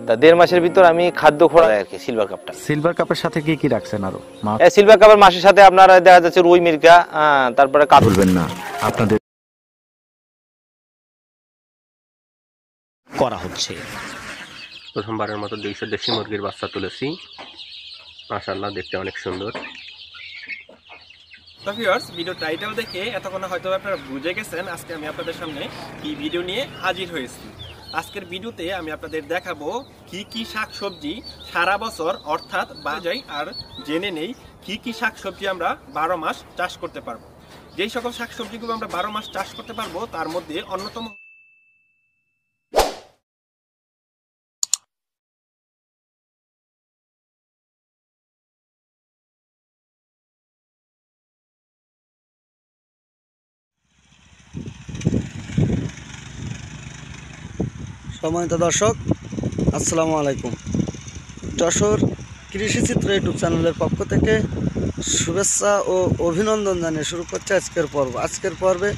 তা 1.5 মাসের ভিতর আমি খাদ্য খোড়া আর কি সিলভার কাপটা। সিলভার কাপের সাথে কি কি রাখছেন আরো? সিলভার কাপের মাছের সাথে আপনারা দেখা যাচ্ছে রুই মির্কা, তারপরে বলবেন না আপনাদের করা হচ্ছে। প্রথমবারের মতো 200 দেশি মুরগির বাচ্চা তুলেছি, মাশাআল্লাহ দেখতে অনেক সুন্দর। তো ভিউয়ার্স, ভিডিও টাইটেল দেখে এতক্ষণ হয়তো আপনারা বুঝে গেছেন আজকে আমি আপনাদের সামনে কি ভিডিও নিয়ে হাজির হয়েছি। আজকের ভিডিওতে আমি আপনাদের দেখাবো কি কি শাকসবজি সারা বছর অর্থাৎ বাজাই, আর জেনে নেই কি কি শাকসবজি আমরা 12 মাস চাষ করতে পারবো। যেই সকল শাকসবজিগুলো আমরা 12 মাস চাষ করতে পারবো তার মধ্যে অন্যতম সম্মানিত দর্শক, আসসালামু আলাইকুম। যশোর কৃষিচিত্র ইউটিউব চ্যানেলের পক্ষ থেকে শুভেচ্ছা ও অভিনন্দন জানিয়ে শুরু করছে আজকের পর্ব। আজকের পর্বে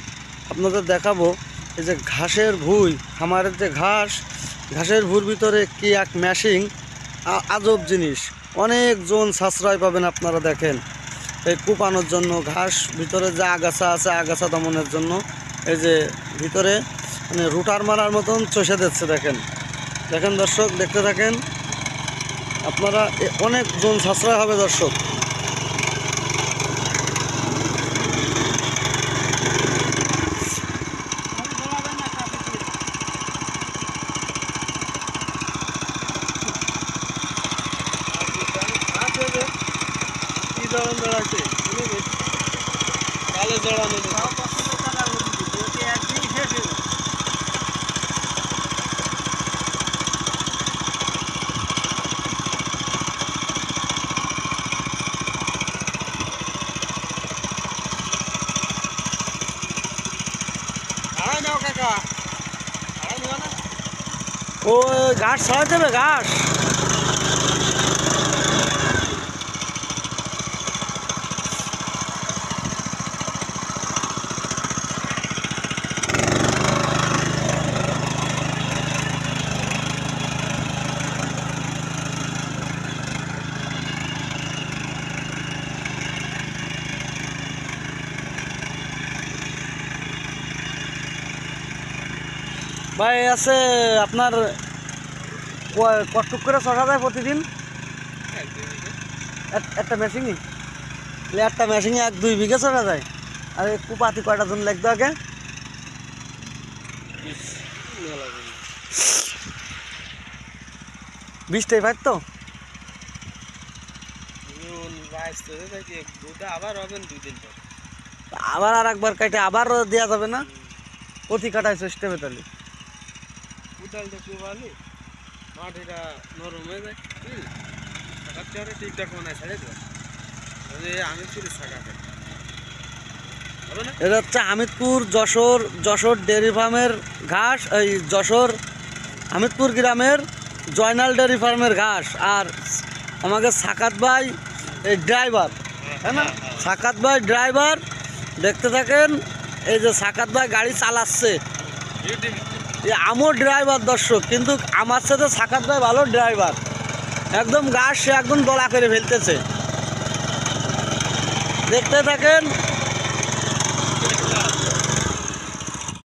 আপনাদের দেখাবো এই যে ঘাসের ভুঁই, খামারের যে ঘাসের ভুঁর ভিতরে কি এক ম্যাশিং আজব জিনিস। অনেকজন সাশ্রয় পাবেন আপনারা দেখেন এই কুপানোর জন্য, ঘাস ভিতরে যে আগাছা আছে আগাছা দমনের জন্য এই যে ভিতরে মানে রুটার মারার মতন চষে দিচ্ছে। দেখেন দেখেন দর্শক, দেখতে থাকেন আপনারা, অনেকজন সাশ্রয় হবে দর্শক। ও ঘাস ছড়াই দেবে, ঘাস ভাই আছে আপনার কটুক করে চড়া যায় প্রতিদিন একটা মেশিনই? একটা মেশিনে 1-2 বিঘা চড়া যায়। আর একটু পাতি কয়টা জন লাগতো আগে? 20টাই পারতো। আবার আর একবার কাটে আবার দেওয়া যাবে না? প্রতি কাটায় সিস্টেমে তাহলে এটা হচ্ছে হামিদপুর যশোর ডেয়ারি ফার্মের ঘাস, এই যশোর হামিদপুর গ্রামের জয়নাল ডেয়ারি ফার্মের ঘাস। আর আমাকে সাকাত ভাই এই ড্রাইভার, তাই না? সাকাত ভাই ড্রাইভার, দেখতে থাকেন। এই যে সাকাত ভাই গাড়ি চালাচ্ছে, আমার ড্রাইভার দর্শক, কিন্তু আমার সাথে সাকাত ভাই ভালো ড্রাইভার। একদম ঘাস সে একদম দলা করে ফেলতেছে, দেখতে থাকেন।